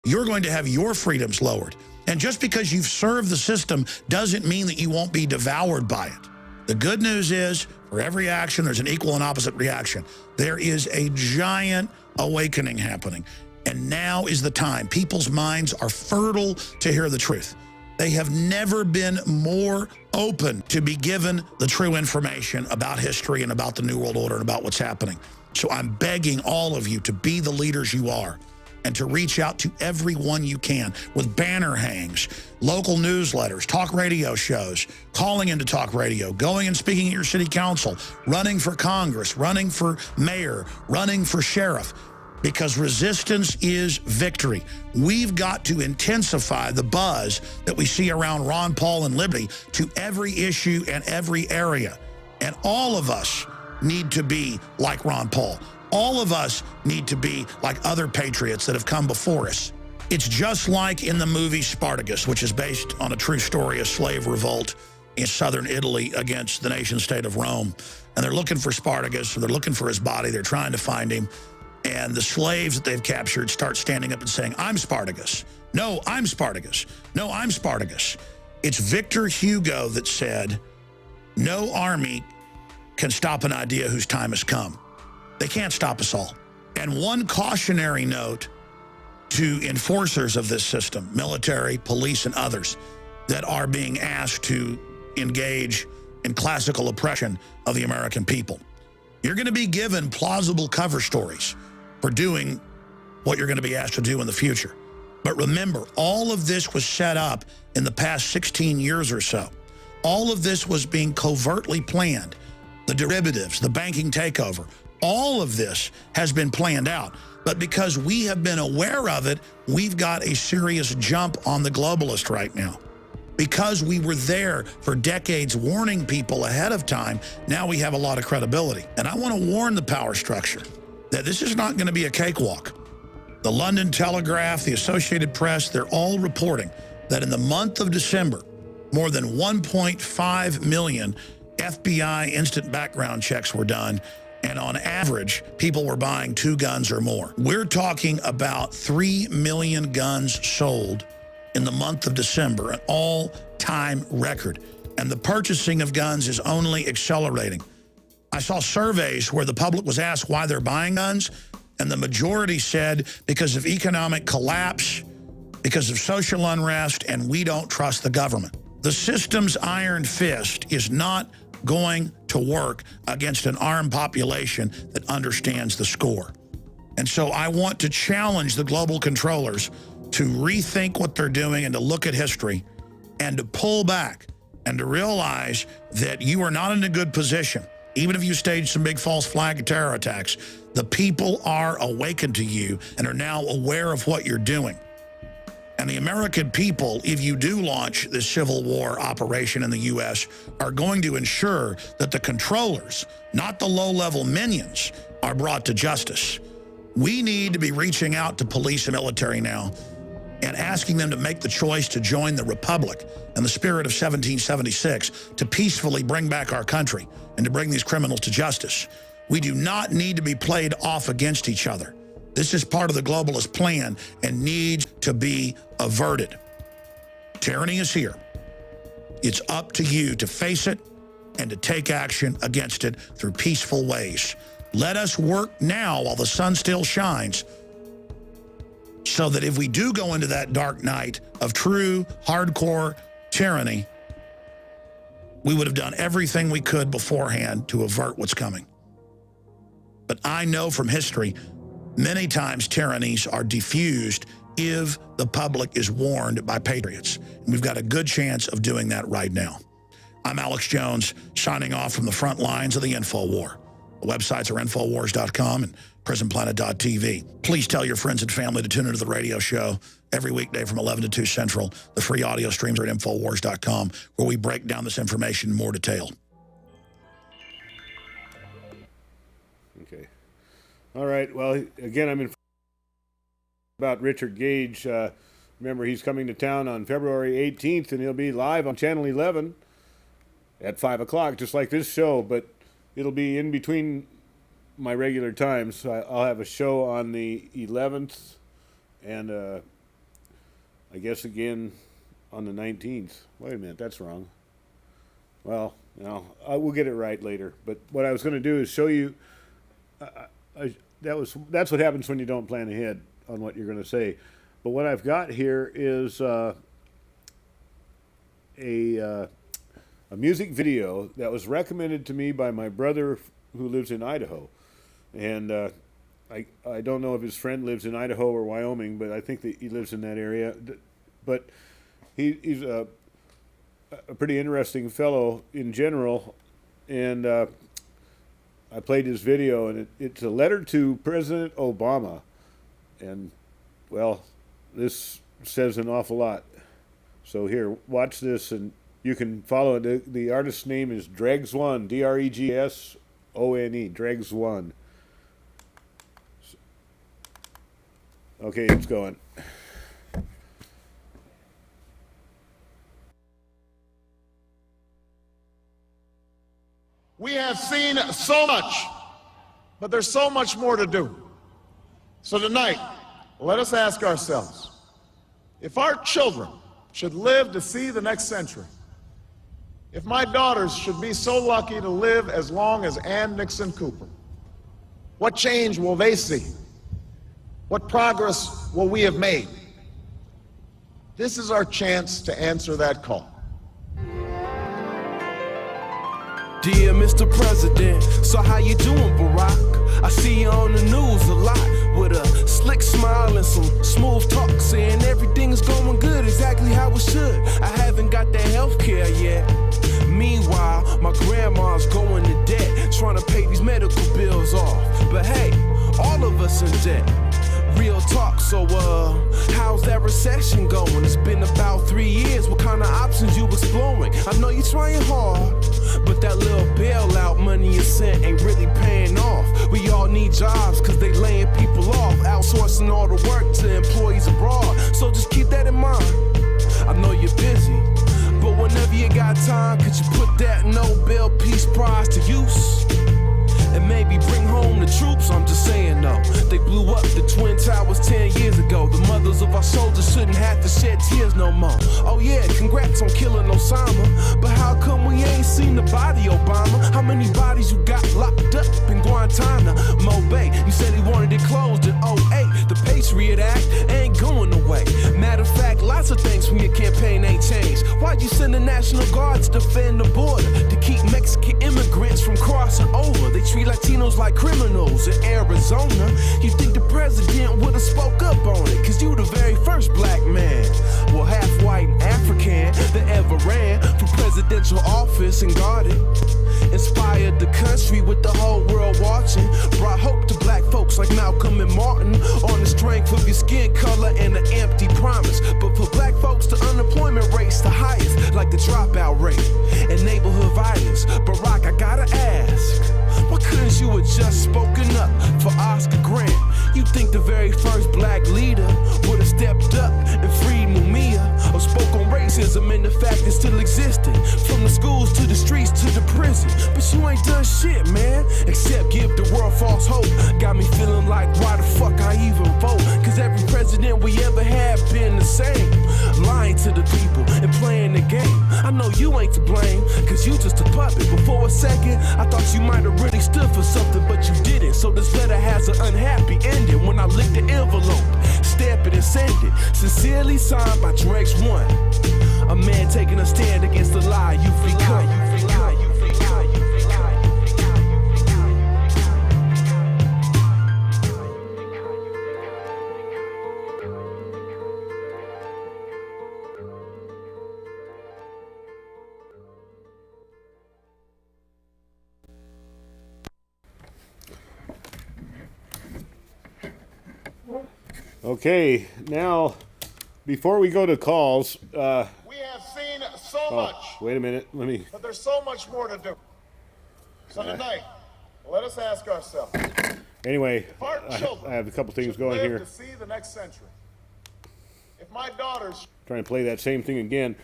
you're going to have your freedoms lowered. And just because you've served the system doesn't mean that you won't be devoured by it. The good news is, for every action, there's an equal and opposite reaction. There is a giant awakening happening. And now is the time. People's minds are fertile to hear the truth. They have never been more open to be given the true information about history and about the New World Order and about what's happening. So I'm begging all of you to be the leaders you are and to reach out to everyone you can with banner hangs, local newsletters, talk radio shows, calling into talk radio, going and speaking at your city council, running for Congress, running for mayor, running for sheriff. Because resistance is victory. We've got to intensify the buzz that we see around Ron Paul and liberty to every issue and every area. And all of us need to be like Ron Paul. All of us need to be like other patriots that have come before us. It's just like in the movie Spartacus, which is based on a true story, a slave revolt in southern Italy against the nation state of Rome. And they're looking for Spartacus, or they're looking for his body. They're trying to find him. And the slaves that they've captured start standing up and saying, I'm Spartacus. No, I'm Spartacus. No, I'm Spartacus. It's Victor Hugo that said, no army can stop an idea whose time has come. They can't stop us all. And one cautionary note to enforcers of this system, military, police, and others that are being asked to engage in classical oppression of the American people. You're going to be given plausible cover stories for doing what you're going to be asked to do in the future. But remember, all of this was set up in the past 16 years or so. All of this was being covertly planned. The derivatives, the banking takeover, all of this has been planned out. But because we have been aware of it, we've got a serious jump on the globalist right now. Because we were there for decades warning people ahead of time, now we have a lot of credibility. And I want to warn the power structure that this is not going to be a cakewalk. The London Telegraph, the Associated Press, they're all reporting that in the month of December, more than 1.5 million FBI instant background checks were done. And on average, people were buying 2 guns or more. We're talking about 3 million guns sold in the month of December, an all-time record. And the purchasing of guns is only accelerating. I saw surveys where the public was asked why they're buying guns, and the majority said because of economic collapse, because of social unrest, and we don't trust the government. The system's iron fist is not going to work against an armed population that understands the score. And so I want to challenge the global controllers to rethink what they're doing and to look at history and to pull back and to realize that you are not in a good position. Even if you stage some big false flag terror attacks, the people are awakened to you and are now aware of what you're doing. And the American people, if you do launch this civil war operation in the U.S., are going to ensure that the controllers, not the low-level minions, are brought to justice. We need to be reaching out to police and military now and asking them to make the choice to join the Republic and the spirit of 1776 to peacefully bring back our country and to bring these criminals to justice. We do not need to be played off against each other. This is part of the globalist plan and needs to be averted. Tyranny is here. It's up to you to face it and to take action against it through peaceful ways. Let us work now while the sun still shines, so that if we do go into that dark night of true, hardcore tyranny, we would have done everything we could beforehand to avert what's coming. But I know from history, many times tyrannies are diffused if the public is warned by patriots. And we've got a good chance of doing that right now. I'm Alex Jones, signing off from the front lines of the InfoWar. The websites are Infowars.com and PrisonPlanet.tv. Please tell your friends and family to tune into the radio show every weekday from 11 to 2 Central. The free audio streams are at Infowars.com, where we break down this information in more detail. Okay. All right. Well, again, I'm in about Richard Gage. Remember, he's coming to town on February 18th, and he'll be live on Channel 11 at 5 o'clock, just like this show, but it'll be in between my regular times. So I'll have a show on the 11th and I guess again on the 19th. Wait a minute, that's wrong. Well, no, we'll get it right later. But what I was going to do is show you. That's what happens when you don't plan ahead on what you're going to say. But what I've got here is a music video that was recommended to me by my brother who lives in Idaho, and I don't know if his friend lives in Idaho or Wyoming, but I think that he lives in that area. But he's a pretty interesting fellow in general, and I played his video, and it's a letter to President Obama, and well, this says an awful lot. So here, watch this, and you can follow it. The artist's name is Dregs1, D-R-E-G-S-O-N-E, Dregs1. Okay, it's going. We have seen so much, but there's so much more to do. So tonight, let us ask ourselves, if our children should live to see the next century, if my daughters should be so lucky to live as long as Ann Nixon Cooper, what change will they see? What progress will we have made? This is our chance to answer that call. Dear Mr. President, so how you doing, Barack? I see you on the news a lot with a slick smile and some smooth talk, saying everything is going good exactly how it should. I haven't got that health care yet. Meanwhile, my grandma's going to debt, trying to pay these medical bills off. But hey, all of us in debt. Real talk, so how's that recession going? It's been about 3 years, what kind of options you exploring? I know you're trying hard, but that little bailout money you sent ain't really paying off. We all need jobs cause they laying people off, outsourcing all the work to employees abroad. So just keep that in mind. I know you're busy, but whenever you got time, could you put that Nobel Peace Prize to use? And maybe bring home the troops, I'm just saying though. They blew up the Twin Towers 10 years ago. The mothers of our soldiers shouldn't have to shed tears no more. Oh yeah, congrats on killing Osama, but how come we ain't seen the body, Obama? How many bodies you got locked up in Guantanamo Bay? You said he wanted it closed in '08. The Patriot Act ain't going away. Matter of fact, lots of things from your campaign ain't changed. Why'd you send the National Guard to defend the border? To keep Mexican immigrants from crossing over. They treat Latinos like criminals in Arizona. You think the president would have spoke up on it, cause you the very first black man, well half white and African, that ever ran for presidential office and got it. Inspired the country with the whole world watching. Brought hope to black folks like Malcolm and Martin, on the strength of your skin color and an empty promise. But for black folks, the unemployment rate's the highest, like the dropout rate and neighborhood violence. Barack, I gotta ask, why couldn't you have just spoken up for Oscar Grant? You think the very first black leader would have stepped up and freed Mumia, or spoke on racism and the fact it still existed, from the schools to the streets to the prison? But you ain't done shit, man, except give the world false hope. Got me feeling like, why the fuck I even vote? Cause every president we ever had been the same, lying to the people and playing the game. I know you ain't to blame, cause you just a puppet. But for a second, I thought you might have really stood for something, but you didn't. So this letter has an unhappy ending. When I lick the envelope, stamp it and send it. Sincerely signed by Dregs1, a man taking a stand against the lie you've become. Okay, now, before we go to calls, We have seen so much, wait a minute, let me, but there's so much more to do. So tonight, let us ask ourselves, anyway, if our children I have a couple things should going live here. to see the next century, if my daughters Trying to play that same thing again.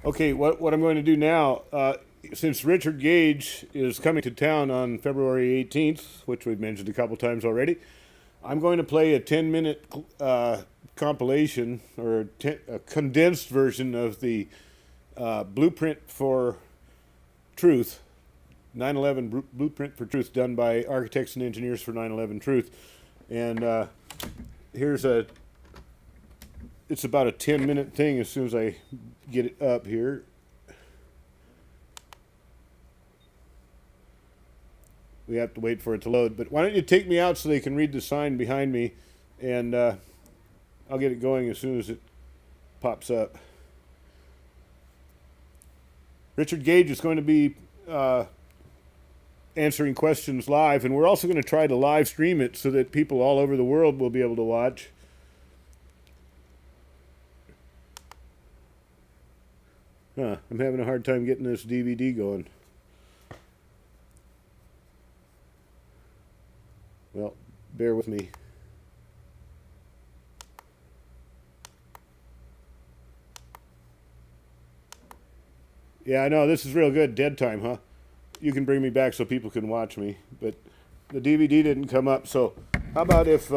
Okay, what I'm going to do now, since Richard Gage is coming to town on February 18th, which we've mentioned a couple times already, I'm going to play a 10-minute compilation or a condensed version of the Blueprint for Truth, 9/11 Blueprint for Truth, done by Architects and Engineers for 9/11 Truth. And here's it's about a 10-minute thing as soon as I get it up here. We have to wait for it to load. But why don't you take me out so they can read the sign behind me, and I'll get it going as soon as it pops up. Richard Gage is going to be answering questions live, and we're also going to try to live stream it so that people all over the world will be able to watch. I'm having a hard time getting this DVD going. Well, bear with me. Yeah, I know, this is real good. Dead time, huh? You can bring me back so people can watch me. But the DVD didn't come up, so how about if...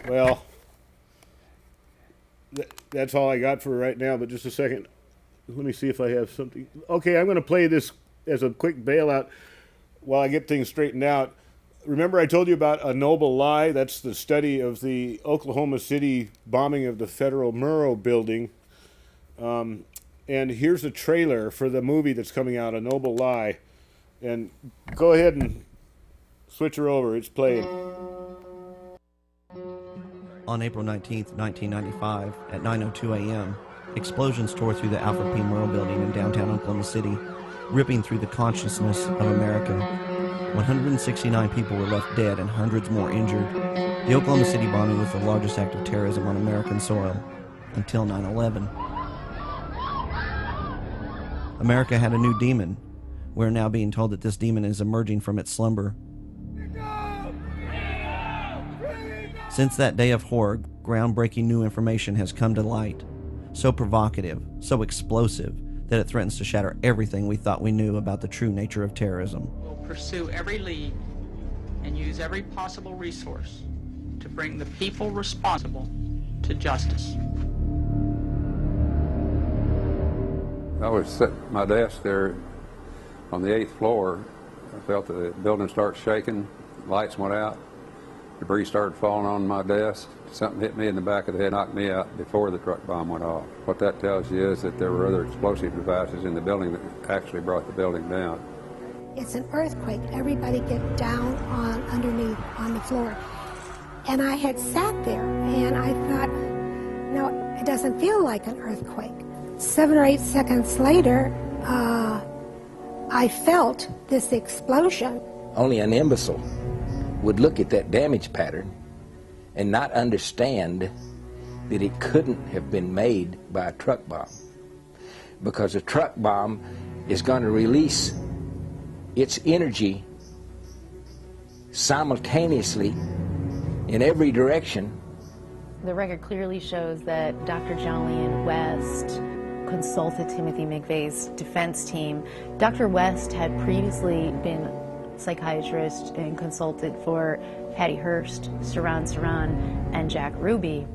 well, that's all I got for right now, but just a second. Let me see if I have something. Okay, I'm going to play this as a quick bailout while I get things straightened out. Remember I told you about A Noble Lie? That's the study of the Oklahoma City bombing of the Federal Murrow building. And here's a trailer for the movie that's coming out, A Noble Lie. And go ahead and switch her over. It's playing. On April 19th, 1995, at 9:02 a.m., explosions tore through the Alfred P. Murrow building in downtown Oklahoma City, ripping through the consciousness of America. 169 people were left dead and hundreds more injured. The Oklahoma City bombing was the largest act of terrorism on American soil until 9/11. America had a new demon. We're now being told that this demon is emerging from its slumber. Since that day of horror, groundbreaking new information has come to light. So provocative, so explosive, that it threatens to shatter everything we thought we knew about the true nature of terrorism. We'll pursue every lead and use every possible resource to bring the people responsible to justice. I was sitting at my desk there on the 8th floor. I felt the building start shaking, lights went out, debris started falling on my desk. Something hit me in the back of the head, knocked me out before the truck bomb went off. What that tells you is that there were other explosive devices in the building that actually brought the building down. It's an earthquake. Everybody get down on underneath on the floor. And I had sat there and I thought, no, it doesn't feel like an earthquake. 7 or 8 seconds later, I felt this explosion. Only an imbecile would look at that damage pattern and not understand that it couldn't have been made by a truck bomb, because a truck bomb is going to release its energy simultaneously in every direction. The record clearly shows that Dr. Jolyon West consulted Timothy McVeigh's defense team. Dr. West had previously been psychiatrist and consulted for Patty Hearst, Saran, and Jack Ruby.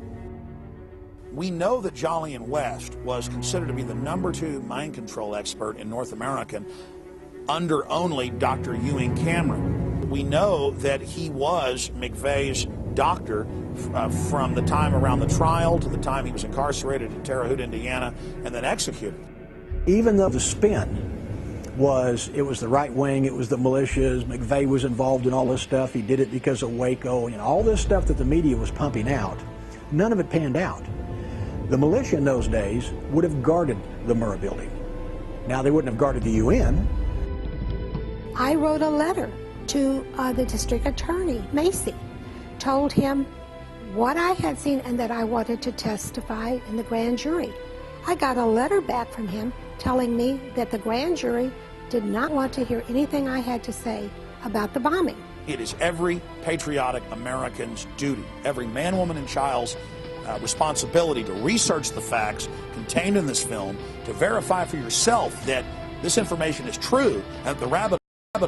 We know that Jolyon West was considered to be the #2 mind control expert in North America under only Dr. Ewing Cameron. We know that he was McVeigh's doctor from the time around the trial to the time he was incarcerated in Terre Haute, Indiana, and then executed. Even though the spin was, it was the right wing, it was the militias, McVeigh was involved in all this stuff, he did it because of Waco, and all this stuff that the media was pumping out, none of it panned out. The militia in those days would have guarded the Murrah building. Now they wouldn't have guarded the UN. I wrote a letter to the district attorney, Macy, told him what I had seen and that I wanted to testify in the grand jury. I got a letter back from him telling me that the grand jury did not want to hear anything I had to say about the bombing. It is every patriotic American's duty, every man, woman, and child's responsibility to research the facts contained in this film, to verify for yourself that this information is true, and that the rabbit